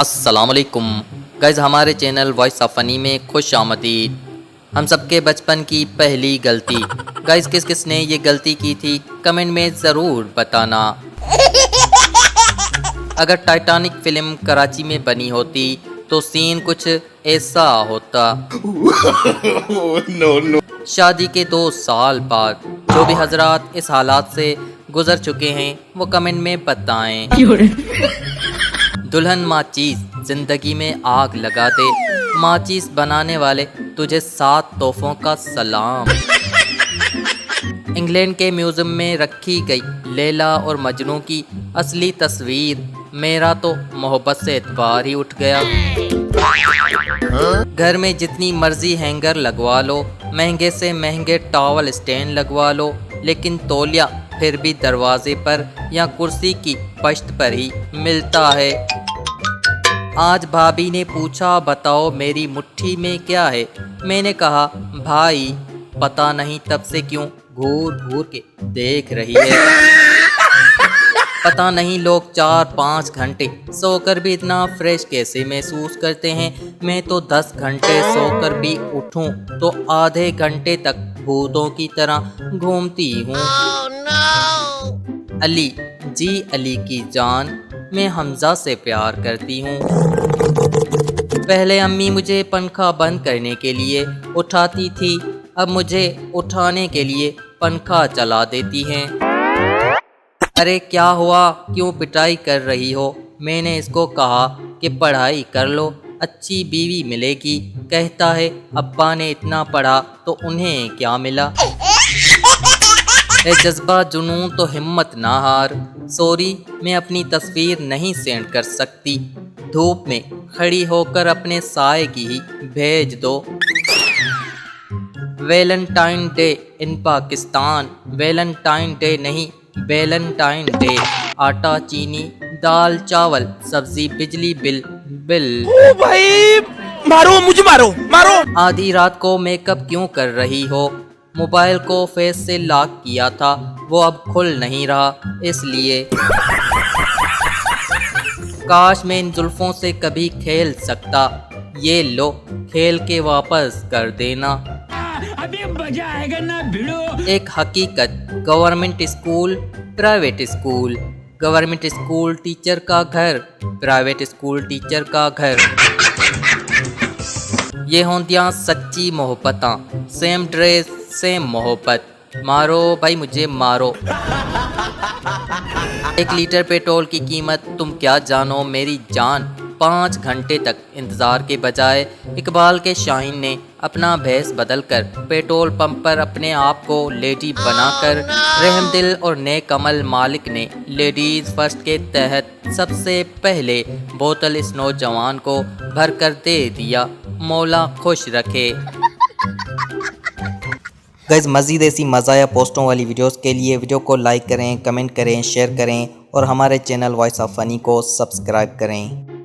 अस्सलामुअलैकुम गाइज़, हमारे channel voice of funny में खुश आमदीद। हम सबके बचपन की पहली गलती। गाइज़, किस किस ने ये गलती की थी कमेंट में ज़रूर बताना। अगर टाइटैनिक फिल्म कराची में बनी होती तो सीन कुछ ऐसा होता। no. शादी के 2 साल बाद जो भी हजरात इस हालात से गुजर चुके हैं वो कमेंट में बताएं। दुल्हन माचिस जिंदगी में आग लगा दे, माचिस बनाने वाले तुझे 7 तोहफों का सलाम। इंग्लैंड के म्यूजियम में रखी गई लैला और मजनू की असली तस्वीर, मेरा तो मोहब्बत से एतबार ही उठ गया। घर में जितनी मर्जी हैंगर लगवा लो, महंगे से महंगे टॉवल स्टैंड लगवा लो, लेकिन तौलिया फिर भी दरवाजे पर या कुर्सी की पश्त पर ही मिलता है। आज भाभी ने पूछा बताओ मेरी मुट्ठी में क्या है। मैंने कहा भाई पता नहीं तब से क्यों घूर घूर के देख रही है। पता नहीं लोग 4-5 घंटे सोकर भी इतना फ्रेश कैसे महसूस करते हैं। मैं तो 10 घंटे सोकर भी उठूं तो आधे घंटे तक भूतों की तरह घूमती हूँ। अली जी अली की जान, मैं हमजा से प्यार करती हूँ। पहले अम्मी मुझे पंखा बंद करने के लिए उठाती थी, अब मुझे उठाने के लिए पंखा चला देती हैं। अरे क्या हुआ, क्यों पिटाई कर रही हो? मैंने इसको कहा कि पढ़ाई कर लो, अच्छी बीवी मिलेगी। कहता है अब्बा ने इतना पढ़ा तो उन्हें क्या मिला। जज्बा जुनून तो हिम्मत ना हार। सॉरी मैं अपनी तस्वीर नहीं सेंड कर सकती, धूप में खड़ी होकर अपने साए की ही भेज दो। Valentine day in Pakistan, Valentine day नहीं वैलेंटाइन डे। आटा चीनी दाल चावल सब्जी बिजली बिल बिल। ओ भाई मारो मुझे, मारो मारो। आधी रात को मेकअप क्यों कर रही हो? मोबाइल को फेस से लॉक किया था, वो अब खुल नहीं रहा इसलिए। काश मैं इन जुल्फों से कभी खेल सकता, ये लो खेल के वापस कर देना। अभी मजा आएगा ना भिड़ो। एक हकीकत, government school private school, government school teacher का घर, प्राइवेट स्कूल टीचर का घर। ये होंदियां सच्ची मोहब्बतां, सेम ड्रेस सेम मोहब्बत। मारो भाई मुझे मारो। 1 लीटर पेट्रोल की कीमत तुम क्या जानो मेरी जान। 5 घंटे तक इंतज़ार के बजाय इकबाल के शाहीन ने अपना भेस बदलकर पेट्रोल पंप पर अपने आप को लेडी बनाकर रहमदिल और नेक अमल मालिक ने लेडीज़ फर्स्ट के तहत सबसे पहले बोतल इस नौजवान को भर कर दे दिया। मौला खुश रखे। गाइस, मज़ीद ऐसी मज़ाया पोस्टों वाली वीडियोस के लिए वीडियो को लाइक करें, कमेंट करें, शेयर करें और हमारे चैनल वॉइस ऑफ फनी को सब्सक्राइब करें।